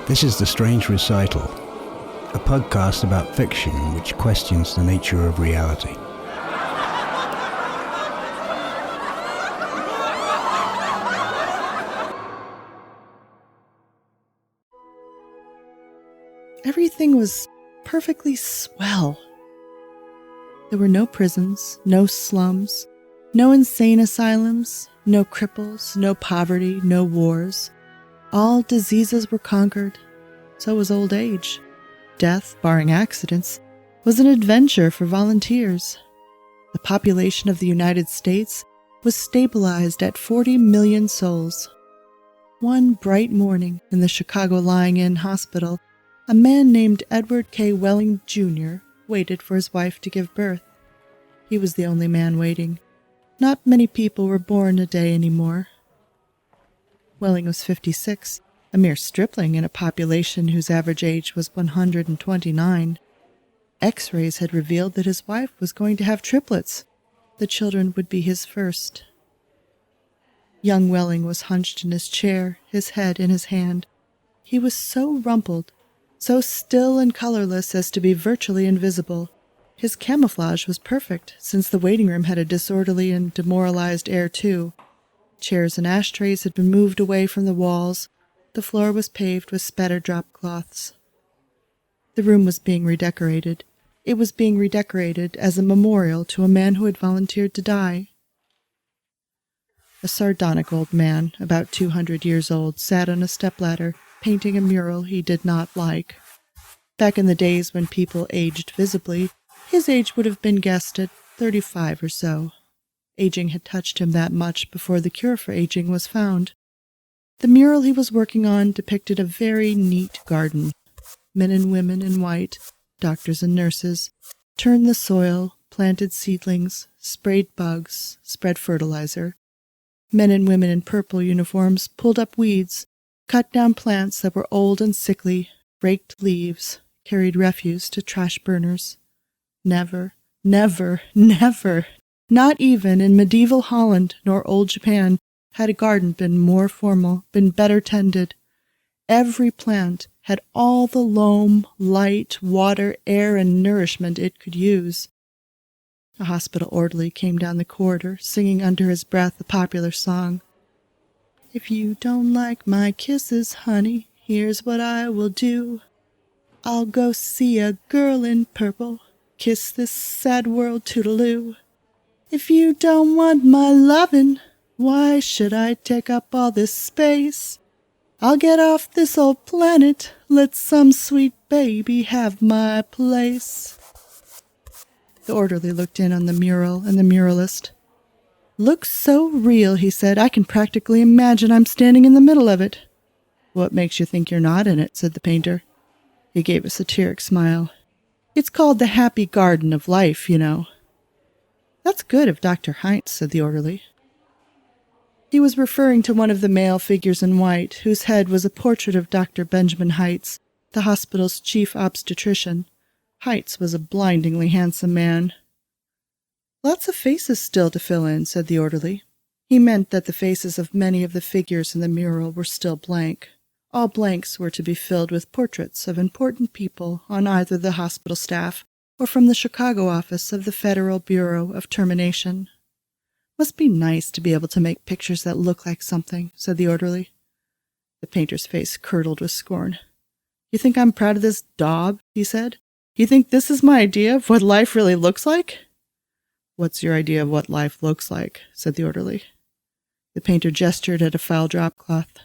This is The Strange Recital, a podcast about fiction which questions the nature of reality. Everything was perfectly swell. There were no prisons, no slums, no insane asylums, no cripples, no poverty, no wars. All diseases were conquered. So was old age. Death, barring accidents, was an adventure for volunteers. The population of the United States was stabilized at 40 million souls. One bright morning in the Chicago Lying-In Hospital, a man named Edward K. Welling, Jr. waited for his wife to give birth. He was the only man waiting. Not many people were born a day anymore. Welling was 56, a mere stripling in a population whose average age was 129. X-rays had revealed that his wife was going to have triplets. The children would be his first. Young Welling was hunched in his chair, his head in his hand. He was so rumpled, so still and colorless as to be virtually invisible. His camouflage was perfect, since the waiting room had a disorderly and demoralized air too. Chairs and ashtrays had been moved away from the walls. The floor was paved with spatter drop cloths. The room was being redecorated. It was being redecorated as a memorial to a man who had volunteered to die. A sardonic old man, about 200 years old, sat on a stepladder, painting a mural he did not like. Back in the days when people aged visibly, his age would have been guessed at 35 or so. Aging had touched him that much before the cure for aging was found. The mural he was working on depicted a very neat garden. Men and women in white, doctors and nurses, turned the soil, planted seedlings, sprayed bugs, spread fertilizer. Men and women in purple uniforms pulled up weeds, cut down plants that were old and sickly, raked leaves, carried refuse to trash burners. Never, never, never, not even in medieval Holland nor old Japan, had a garden been more formal, been better tended. Every plant had all the loam, light, water, air, and nourishment it could use. A hospital orderly came down the corridor, singing under his breath a popular song. "If you don't like my kisses, honey, here's what I will do. I'll go see a girl in purple, kiss this sad world toodaloo. If you don't want my lovin', why should I take up all this space? I'll get off this old planet, let some sweet baby have my place." The orderly looked in on the mural and the muralist. "Looks so real," he said. "I can practically imagine I'm standing in the middle of it." "What makes you think you're not in it?" said the painter. He gave a satiric smile. "It's called the happy garden of life, you know." "That's good of Dr. Heinz," said the orderly. He was referring to one of the male figures in white, whose head was a portrait of Dr. Benjamin Heitz, the hospital's chief obstetrician. Heitz was a blindingly handsome man. "Lots of faces still to fill in," said the orderly. He meant that the faces of many of the figures in the mural were still blank. All blanks were to be filled with portraits of important people on either the hospital staff or from the Chicago office of the Federal Bureau of Termination. "Must be nice to be able to make pictures that look like something," said the orderly. The painter's face curdled with scorn. "You think I'm proud of this daub?" he said. "You think this is my idea of what life really looks like?" "What's your idea of what life looks like?" said the orderly. The painter gestured at a foul drop cloth.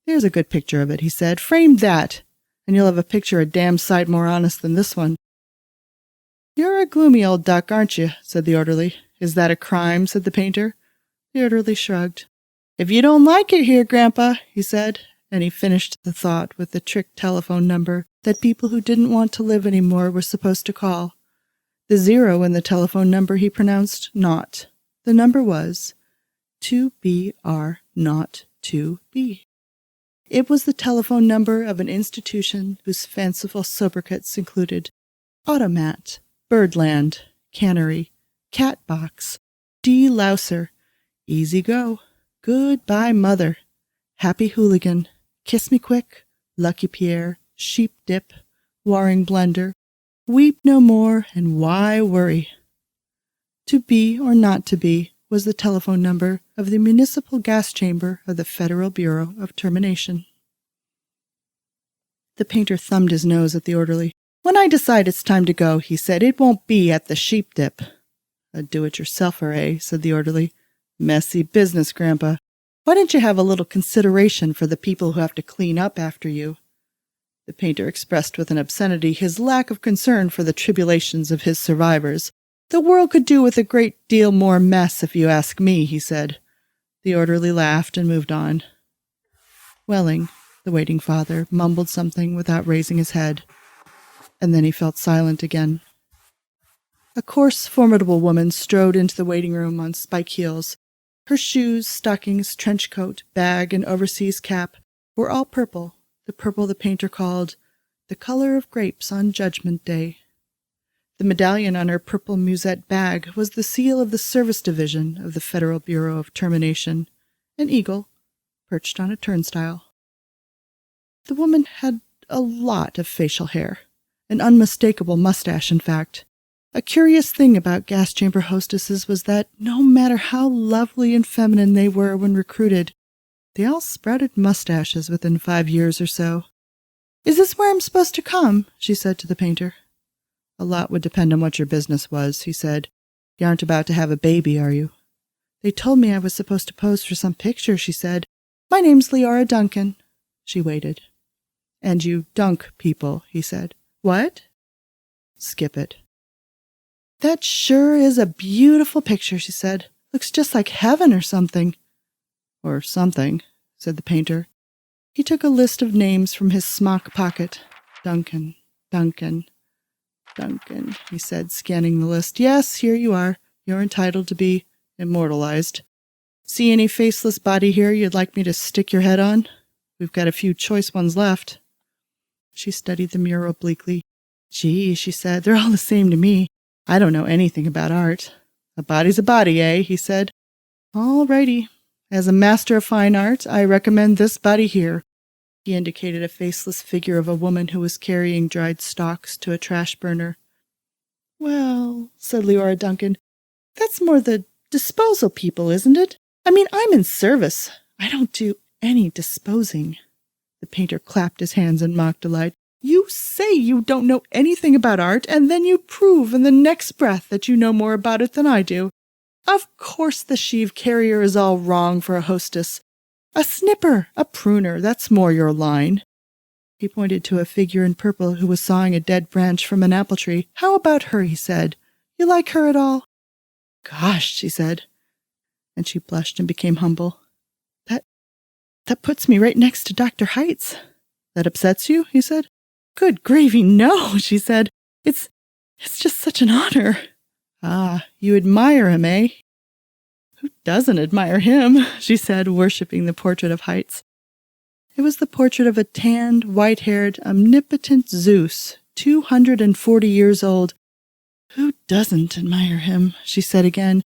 "There's a good picture of it," he said. "Frame that, and you'll have a picture a damn sight more honest than this one." "You're a gloomy old duck, aren't you?" said the orderly. "Is that a crime?" said the painter. The orderly shrugged. "If you don't like it here, Grandpa," he said, and he finished the thought with the trick telephone number that people who didn't want to live anymore were supposed to call. The 0 in the telephone number he pronounced not. The number was 2BR02B. It was the telephone number of an institution whose fanciful sobriquets included Automat, Birdland, Cannery, Catbox, De-louser, Easy Go, Goodbye Mother, Happy Hooligan, Kiss Me Quick, Lucky Pierre, Sheep Dip, Waring Blender, Weep No More, and Why Worry? To be or not to be was the telephone number of the municipal gas chamber of the Federal Bureau of Termination. The painter thumbed his nose at the orderly. "When I decide it's time to go," he said, "it won't be at the Sheep Dip." "A do-it-yourselfer, eh?" said the orderly. "Messy business, Grandpa. Why don't you have a little consideration for the people who have to clean up after you?" The painter expressed with an obscenity his lack of concern for the tribulations of his survivors. "The world could do with a great deal more mess, if you ask me," he said. The orderly laughed and moved on. Welling, the waiting father, mumbled something without raising his head, and then he felt silent again. A coarse, formidable woman strode into the waiting room on spike heels. Her shoes, stockings, trench coat, bag, and overseas cap were all purple, the purple the painter called the color of grapes on Judgment Day. The medallion on her purple musette bag was the seal of the Service Division of the Federal Bureau of Termination, an eagle perched on a turnstile. The woman had a lot of facial hair, an unmistakable mustache, in fact. A curious thing about gas chamber hostesses was that no matter how lovely and feminine they were when recruited, they all sprouted mustaches within 5 years or so. "Is this where I'm supposed to come?" she said to the painter. "A lot would depend on what your business was," he said. "You aren't about to have a baby, are you?" "They told me I was supposed to pose for some picture," she said. "My name's Leora Duncan." She waited. "And you dunk people," he said. "What?" "Skip it." "That sure is a beautiful picture," she said. "Looks just like heaven or something." "Or something," said the painter. He took a list of names from his smock pocket. "Duncan, Duncan, Duncan," he said, scanning the list. "Yes, here you are. You're entitled to be immortalized. See any faceless body here you'd like me to stick your head on? We've got a few choice ones left." She studied the mural obliquely. "Gee," she said, "they're all the same to me. I don't know anything about art." "A body's a body, eh?" he said. "All righty. As a master of fine art, I recommend this body here." He indicated a faceless figure of a woman who was carrying dried stalks to a trash burner. "Well," said Leora Duncan, "that's more the disposal people, isn't it? I mean, I'm in service. I don't do any disposing." The painter clapped his hands in mock delight. "You say you don't know anything about art, and then you prove in the next breath that you know more about it than I do. Of course the sheave carrier is all wrong for a hostess. A snipper, a pruner, that's more your line." He pointed to a figure in purple who was sawing a dead branch from an apple tree. "How about her?" he said. "You like her at all?" "Gosh," she said, and she blushed and became humble. That puts me right next to Dr. Heights." "That upsets you?" he said. "Good gravy, no," she said. It's just such an honor." "Ah, you admire him, eh?" "Who doesn't admire him?" she said, worshipping the portrait of Heights. It was the portrait of a tanned, white-haired, omnipotent Zeus, 240 years old. "Who doesn't admire him?" she said again.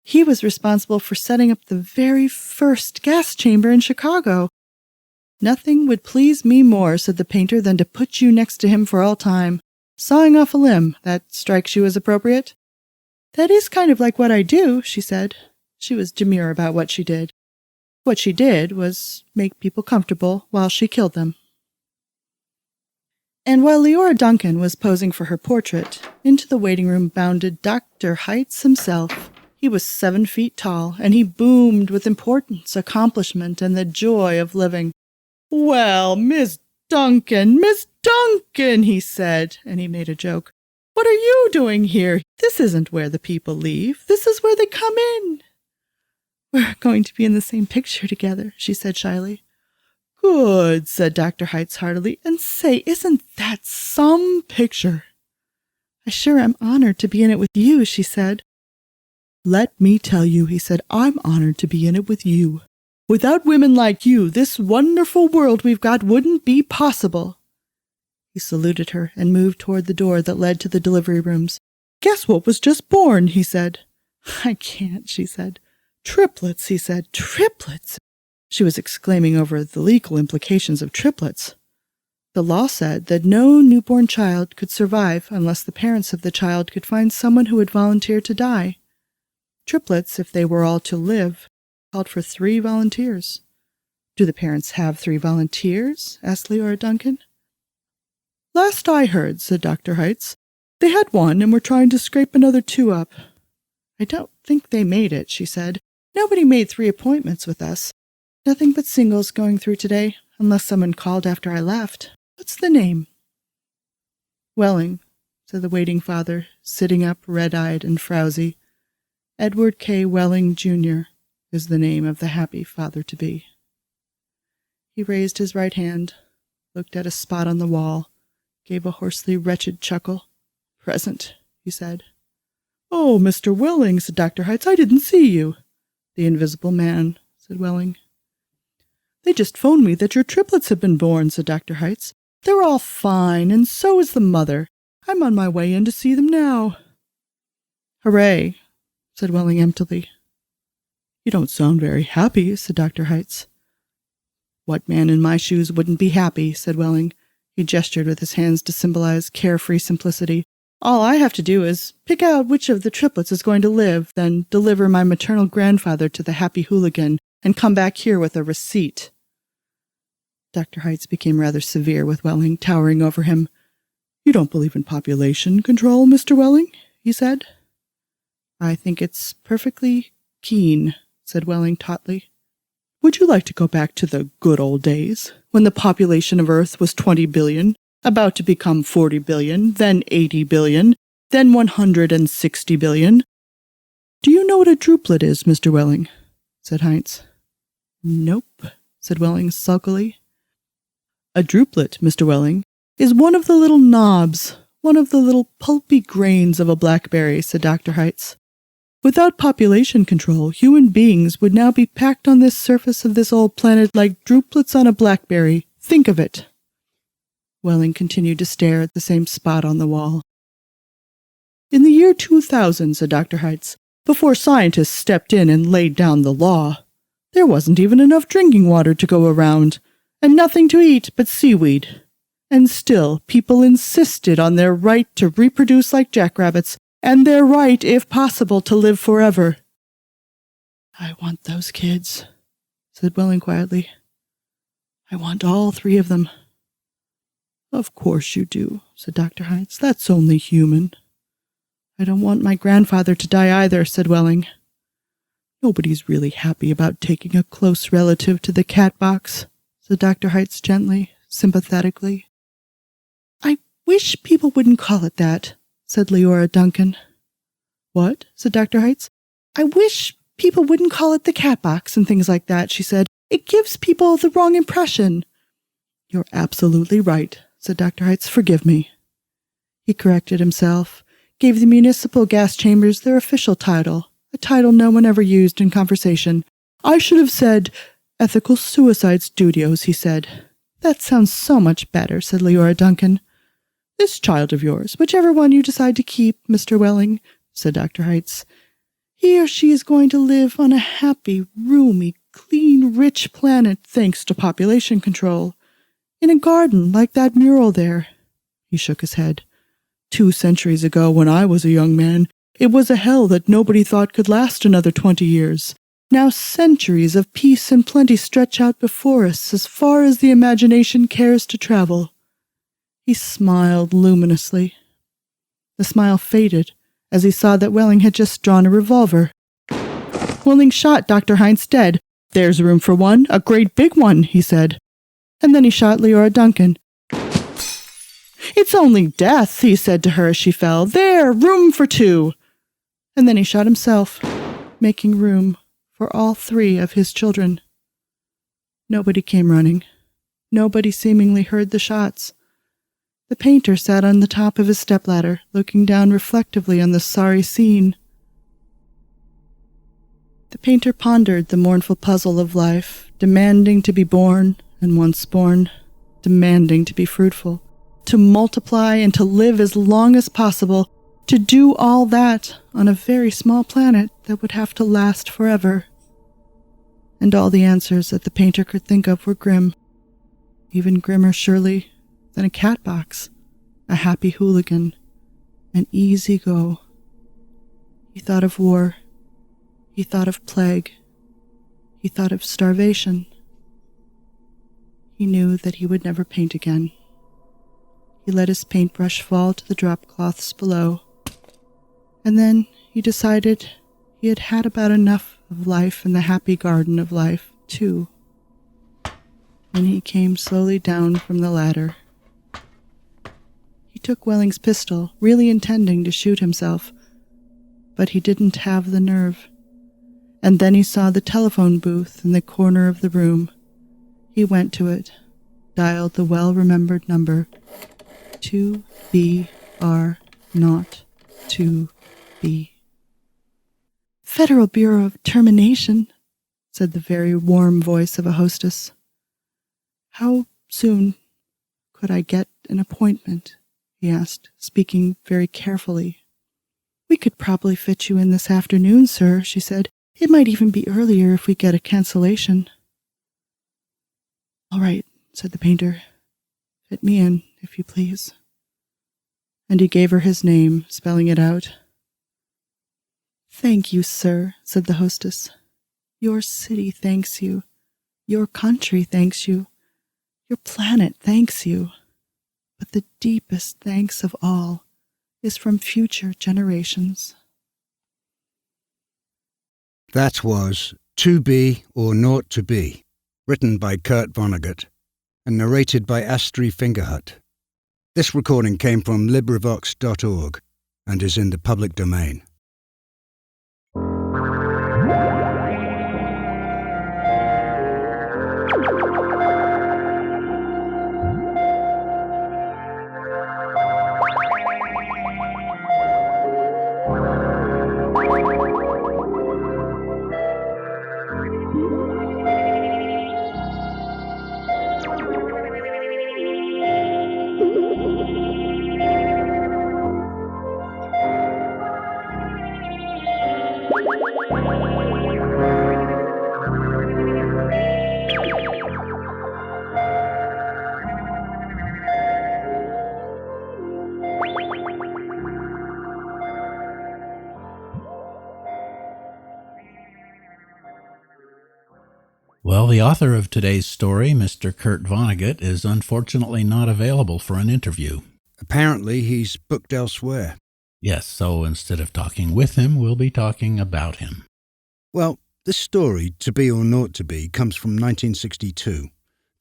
"He was responsible for setting up the very first gas chamber in Chicago." "Nothing would please me more," said the painter, "than to put you next to him for all time. Sawing off a limb, that strikes you as appropriate?" "That is kind of like what I do," she said. She was demure about what she did. What she did was make people comfortable while she killed them. And while Leora Duncan was posing for her portrait, into the waiting room bounded Dr. Heights himself. He was 7 feet tall, and he boomed with importance, accomplishment, and the joy of living. "Well, Miss Duncan, he said, and he made a joke. "What are you doing here? This isn't where the people leave. This is where they come in." "We're going to be in the same picture together," she said shyly. "Good," said Dr. Heights heartily. "And say, isn't that some picture?" "I sure am honored to be in it with you," she said. "Let me tell you," he said, "I'm honored to be in it with you. Without women like you, this wonderful world we've got wouldn't be possible." He saluted her and moved toward the door that led to the delivery rooms. "Guess what was just born?" he said. "I can't," she said. "Triplets," he said. "Triplets." She was exclaiming over the legal implications of triplets. The law said that no newborn child could survive unless the parents of the child could find someone who would volunteer to die. Triplets, if they were all to live, called for 3 volunteers. Do the parents have 3 volunteers? Asked Leora Duncan. Last I heard, said Dr. Heitz, they had 1 and were trying to scrape another 2 up. I don't think they made it, she said. Nobody made 3 appointments with us. Nothing but singles going through today, unless someone called after I left. What's the name? Welling, said the waiting father, sitting up red-eyed and frowsy. Edward K. Welling, Jr. is the name of the happy father-to-be. He raised his right hand, looked at a spot on the wall, gave a hoarsely wretched chuckle. Present, he said. Oh, Mr. Welling, said Dr. Heitz, I didn't see you. The invisible man, said Welling. They just phoned me that your triplets have been born, said Dr. Heitz. They're all fine, and so is the mother. I'm on my way in to see them now. Hooray, said Welling emptily. You don't sound very happy, said Dr. Heitz. What man in my shoes wouldn't be happy, said Welling. He gestured with his hands to symbolize carefree simplicity. All I have to do is pick out which of the triplets is going to live, then deliver my maternal grandfather to the happy hooligan, and come back here with a receipt. Dr. Heitz became rather severe with Welling, towering over him. You don't believe in population control, Mr. Welling? He said. I think it's perfectly keen, said Welling tautly. Would you like to go back to the good old days, when the population of Earth was 20 billion, about to become 40 billion, then 80 billion, then 160 billion? Do you know what a druplet is, Mr. Welling? Said Heitz. Nope, said Welling sulkily. A druplet, Mr. Welling, is one of the little knobs, one of the little pulpy grains of a blackberry, said Dr. Heitz. Without population control, human beings would now be packed on this surface of this old planet like drupelets on a blackberry. Think of it. Welling continued to stare at the same spot on the wall. In the year 2000, said Dr. Heitz, before scientists stepped in and laid down the law, there wasn't even enough drinking water to go around, and nothing to eat but seaweed. And still, people insisted on their right to reproduce like jackrabbits, and their right, if possible, to live forever. I want those kids, said Welling quietly. I want all 3 of them. Of course you do, said Dr. Heitz. That's only human. I don't want my grandfather to die either, said Welling. Nobody's really happy about taking a close relative to the cat box, said Dr. Heitz gently, sympathetically. I wish people wouldn't call it that, said Leora Duncan. What? Said Dr. Heitz. I wish people wouldn't call it the cat box and things like that, she said. It gives people the wrong impression. You're absolutely right, said Dr. Heitz. Forgive me. He corrected himself, gave the municipal gas chambers their official title, a title no one ever used in conversation. I should have said Ethical Suicide Studios, he said. That sounds so much better, said Leora Duncan. This child of yours, whichever one you decide to keep, Mr. Welling, said Dr. Heitz, he or she is going to live on a happy, roomy, clean, rich planet thanks to population control. In a garden like that mural there. He shook his head. 2 centuries ago, when I was a young man, it was a hell that nobody thought could last another 20 years. Now centuries of peace and plenty stretch out before us as far as the imagination cares to travel. He smiled luminously. The smile faded as he saw that Welling had just drawn a revolver. Welling shot Dr. Heitz dead. There's room for one, a great big one, he said. And then he shot Leora Duncan. It's only death, he said to her as she fell. There, room for 2. And then he shot himself, making room for all 3 of his children. Nobody came running. Nobody seemingly heard the shots. The painter sat on the top of his stepladder, looking down reflectively on the sorry scene. The painter pondered the mournful puzzle of life, demanding to be born, and once born, demanding to be fruitful, to multiply and to live as long as possible, to do all that on a very small planet that would have to last forever. And all the answers that the painter could think of were grim. Even grimmer, surely, then a cat box, a happy hooligan, an easy go. He thought of war. He thought of plague. He thought of starvation. He knew that he would never paint again. He let his paintbrush fall to the drop cloths below, and then he decided he had had about enough of life in the happy garden of life, too. And he came slowly down from the ladder. He took Welling's pistol, really intending to shoot himself, but he didn't have the nerve. And then he saw the telephone booth in the corner of the room. He went to it, dialed the well-remembered number, 2BR02B. Federal Bureau of Termination, said the very warm voice of a hostess. How soon could I get an appointment? He asked, speaking very carefully. We could probably fit you in this afternoon, sir, she said. It might even be earlier if we get a cancellation. All right, said the painter. Fit me in, if you please. And he gave her his name, spelling it out. Thank you, sir, said the hostess. Your city thanks you. Your country thanks you. Your planet thanks you. But the deepest thanks of all is from future generations. That was 2B02B, written by Kurt Vonnegut and narrated by Astri Fingerhut. This recording came from LibriVox.org and is in the public domain. Well, the author of today's story, Mr. Kurt Vonnegut, is unfortunately not available for an interview. Apparently, he's booked elsewhere. Yes, so instead of talking with him, we'll be talking about him. Well, this story, To Be or Not to Be, comes from 1962.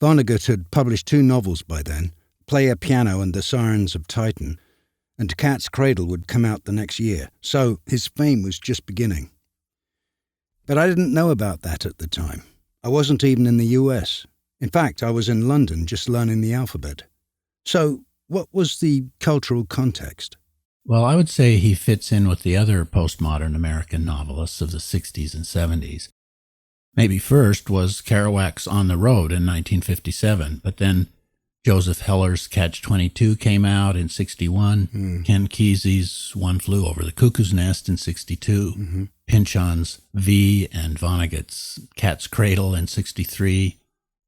Vonnegut had published 2 novels by then, Play a Piano and The Sirens of Titan, and Cat's Cradle would come out the next year, so his fame was just beginning. But I didn't know about that at the time. I wasn't even in the US. In fact, I was in London just learning the alphabet. So, what was the cultural context? Well, I would say he fits in with the other postmodern American novelists of the 60s and 70s. Maybe first was Kerouac's On the Road in 1957, but then Joseph Heller's Catch-22 came out in 61, Ken Kesey's One Flew Over the Cuckoo's Nest in 62, Pynchon's V and Vonnegut's Cat's Cradle in 63.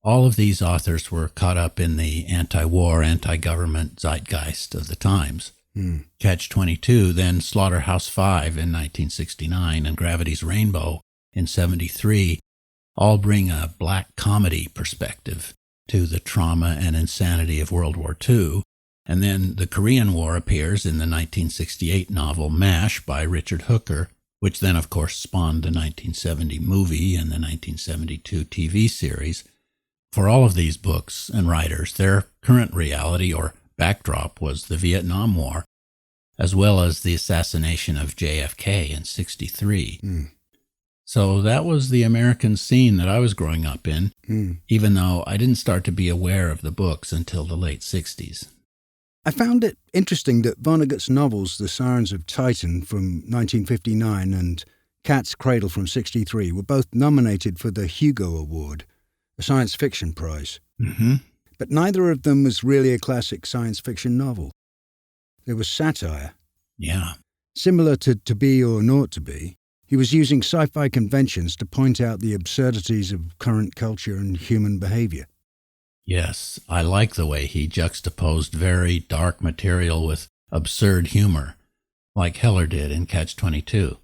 All of these authors were caught up in the anti-war, anti-government zeitgeist of the times. Catch-22, then Slaughterhouse-5 in 1969, and Gravity's Rainbow in 73, all bring a black comedy perspective to the trauma and insanity of World War II. And then the Korean War appears in the 1968 novel MASH by Richard Hooker, which then, of course, spawned the 1970 movie and the 1972 TV series. For all of these books and writers, their current reality or backdrop was the Vietnam War, as well as the assassination of JFK in 63. So that was the American scene that I was growing up in, even though I didn't start to be aware of the books until the late 60s. I found it interesting that Vonnegut's novels, The Sirens of Titan from 1959 and Cat's Cradle from 63, were both nominated for the Hugo Award, a science fiction prize. But neither of them was really a classic science fiction novel. There was satire. Yeah. Similar to Be or Not to Be, he was using sci-fi conventions to point out the absurdities of current culture and human behavior. Yes, I like the way he juxtaposed very dark material with absurd humor, like Heller did in Catch-22.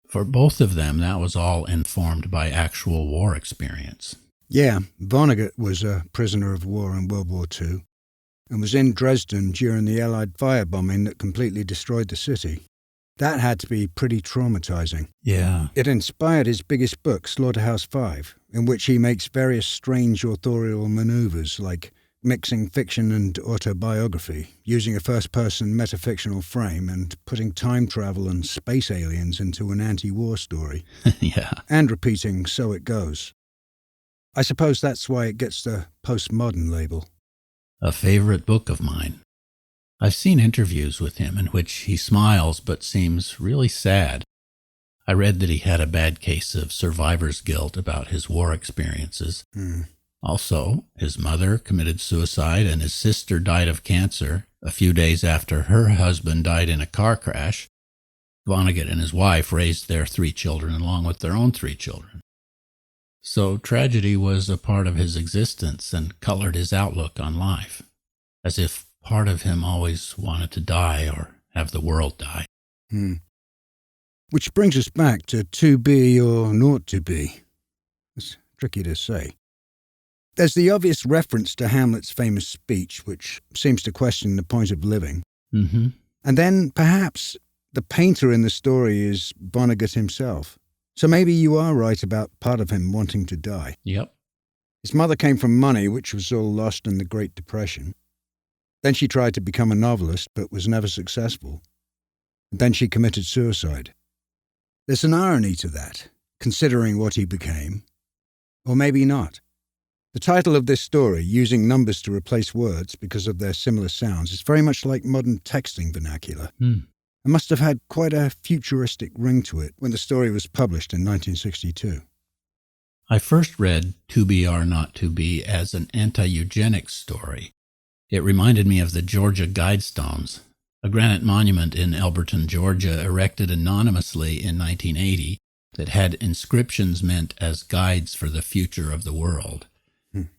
For both of them, that was all informed by actual war experience. Yeah, Vonnegut was a prisoner of war in World War II and was in Dresden during the Allied firebombing that completely destroyed the city. That had to be pretty traumatizing. Yeah. It inspired his biggest book, Slaughterhouse-Five, in which he makes various strange authorial maneuvers like mixing fiction and autobiography, using a first-person metafictional frame and putting time travel and space aliens into an anti-war story. Yeah. And repeating "so it goes." I suppose that's why it gets the postmodern label. A favorite book of mine. I've seen interviews with him in which he smiles but seems really sad. I read that he had a bad case of survivor's guilt about his war experiences. Also, his mother committed suicide and his sister died of cancer a few days after her husband died in a car crash. Vonnegut and his wife raised their 3 children along with their own 3 children. So tragedy was a part of his existence and colored his outlook on life, as if part of him always wanted to die or have the world die. Which brings us back to 2B or not to be. It's tricky to say. There's the obvious reference to Hamlet's famous speech, which seems to question the point of living. Mm-hmm. And then, perhaps, the painter in the story is Vonnegut himself. So maybe you are right about part of him wanting to die. Yep. His mother came from money, which was all lost in the Great Depression. Then she tried to become a novelist, but was never successful. And then she committed suicide. There's an irony to that, considering what he became. Or maybe not. The title of this story, using numbers to replace words because of their similar sounds, is very much like modern texting vernacular. It must have had quite a futuristic ring to it when the story was published in 1962. I first read 2BR02B as an anti-eugenics story. It reminded me of the Georgia Guidestones, a granite monument in Elberton, Georgia, erected anonymously in 1980 that had inscriptions meant as guides for the future of the world.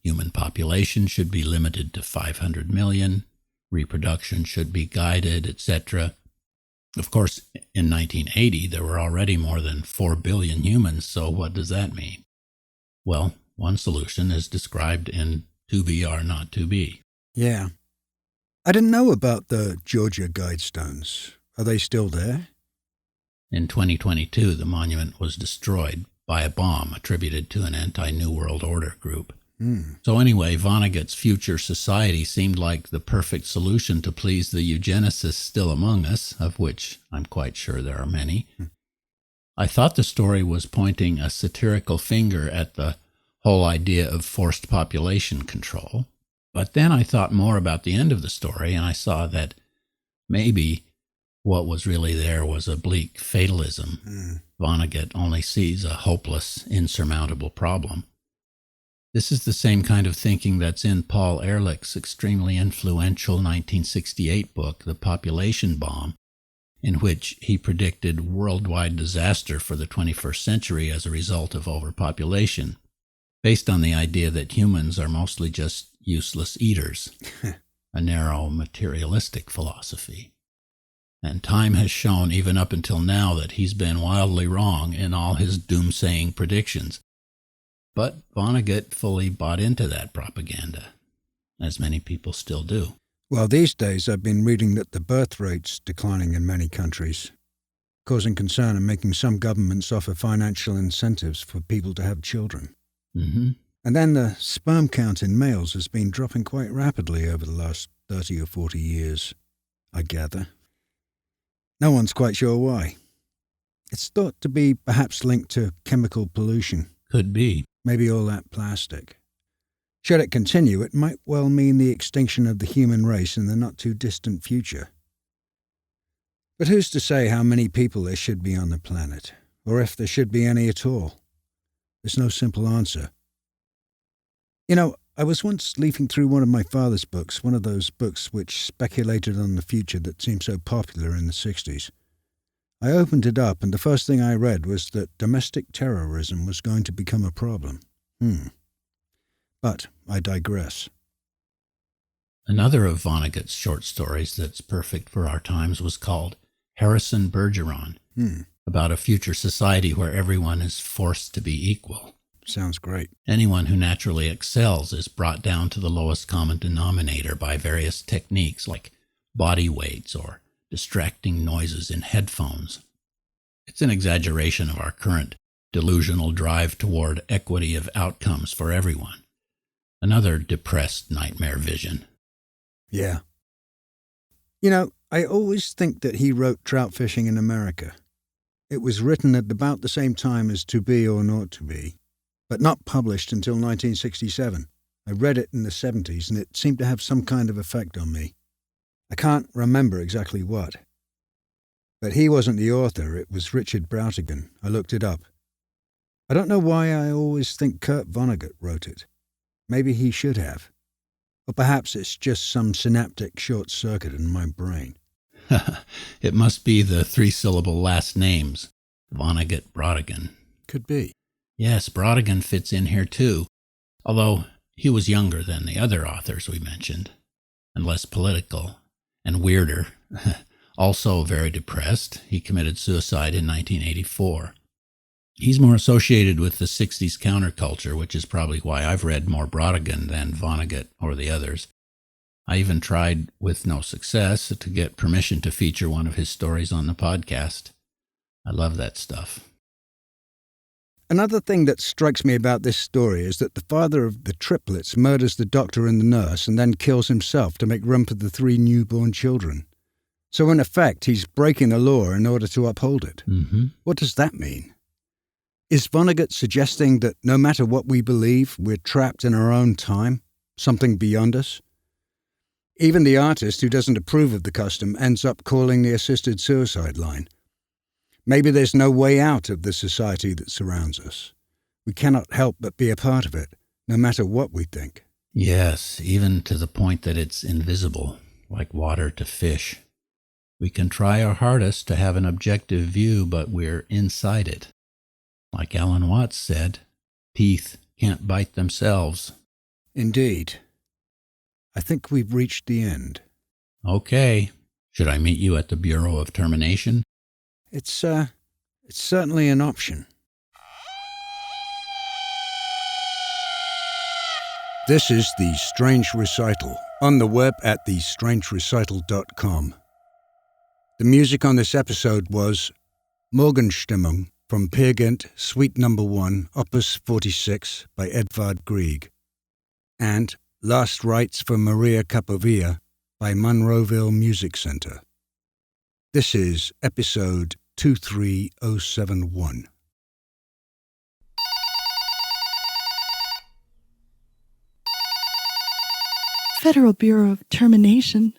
Human population should be limited to 500 million, reproduction should be guided, etc. Of course, in 1980, there were already more than 4 billion humans, so what does that mean? Well, one solution is described in 2BR02B. Yeah. I didn't know about the Georgia Guidestones. Are they still there? In 2022, the monument was destroyed by a bomb attributed to an anti-New World Order group. So anyway, Vonnegut's future society seemed like the perfect solution to please the eugenicists still among us, of which I'm quite sure there are many. I thought the story was pointing a satirical finger at the whole idea of forced population control. But then I thought more about the end of the story, and I saw that maybe what was really there was a bleak fatalism. Vonnegut only sees a hopeless, insurmountable problem. This is the same kind of thinking that's in Paul Ehrlich's extremely influential 1968 book, The Population Bomb, in which he predicted worldwide disaster for the 21st century as a result of overpopulation, based on the idea that humans are mostly just useless eaters, a narrow materialistic philosophy. And time has shown even up until now that he's been wildly wrong in all his doomsaying predictions. But Vonnegut fully bought into that propaganda, as many people still do. Well, these days I've been reading that the birth rate's declining in many countries, causing concern and making some governments offer financial incentives for people to have children. Mm-hmm. And then the sperm count in males has been dropping quite rapidly over the last 30 or 40 years, I gather. No one's quite sure why. It's thought to be perhaps linked to chemical pollution. Could be. Maybe all that plastic. Should it continue, it might well mean the extinction of the human race in the not-too-distant future. But who's to say how many people there should be on the planet, or if there should be any at all? There's no simple answer. You know, I was once leafing through one of my father's books, one of those books which speculated on the future that seemed so popular in the 60s. I opened it up, and the first thing I read was that domestic terrorism was going to become a problem. But I digress. Another of Vonnegut's short stories that's perfect for our times was called Harrison Bergeron, about a future society where everyone is forced to be equal. Sounds great. Anyone who naturally excels is brought down to the lowest common denominator by various techniques like body weights or distracting noises in headphones. It's an exaggeration of our current delusional drive toward equity of outcomes for everyone. Another depressed nightmare vision. Yeah. You know, I always think that he wrote Trout Fishing in America. It was written at about the same time as 2BR02B, but not published until 1967. I read it in the 70s, and it seemed to have some kind of effect on me. I can't remember exactly what. But he wasn't the author, it was Richard Brautigan. I looked it up. I don't know why I always think Kurt Vonnegut wrote it. Maybe he should have. Or perhaps it's just some synaptic short circuit in my brain. It must be the three-syllable last names, Vonnegut, Brautigan. Could be. Yes, Brautigan fits in here too, although he was younger than the other authors we mentioned, and less political, and weirder. Also very depressed, he committed suicide in 1984. He's more associated with the 60s counterculture, which is probably why I've read more Brautigan than Vonnegut or the others. I even tried, with no success, to get permission to feature one of his stories on the podcast. I love that stuff. Another thing that strikes me about this story is that the father of the triplets murders the doctor and the nurse and then kills himself to make room for the 3 newborn children. So in effect, he's breaking the law in order to uphold it. Mm-hmm. What does that mean? Is Vonnegut suggesting that no matter what we believe, we're trapped in our own time, something beyond us? Even the artist who doesn't approve of the custom ends up calling the assisted suicide line. Maybe there's no way out of the society that surrounds us. We cannot help but be a part of it, no matter what we think. Yes, even to the point that it's invisible, like water to fish. We can try our hardest to have an objective view, but we're inside it. Like Alan Watts said, teeth can't bite themselves. Indeed. I think we've reached the end. Okay. Should I meet you at the Bureau of Termination? It's certainly an option. This is The Strange Recital, on the web at thestrangerecital.com. The music on this episode was Morgenstimmung from Peer Gynt, Suite No. 1, Opus 46 by Edvard Grieg, and Last Rites for Maria Capovilla by Monroeville Music Center. This is episode 23071. Federal Bureau of Termination.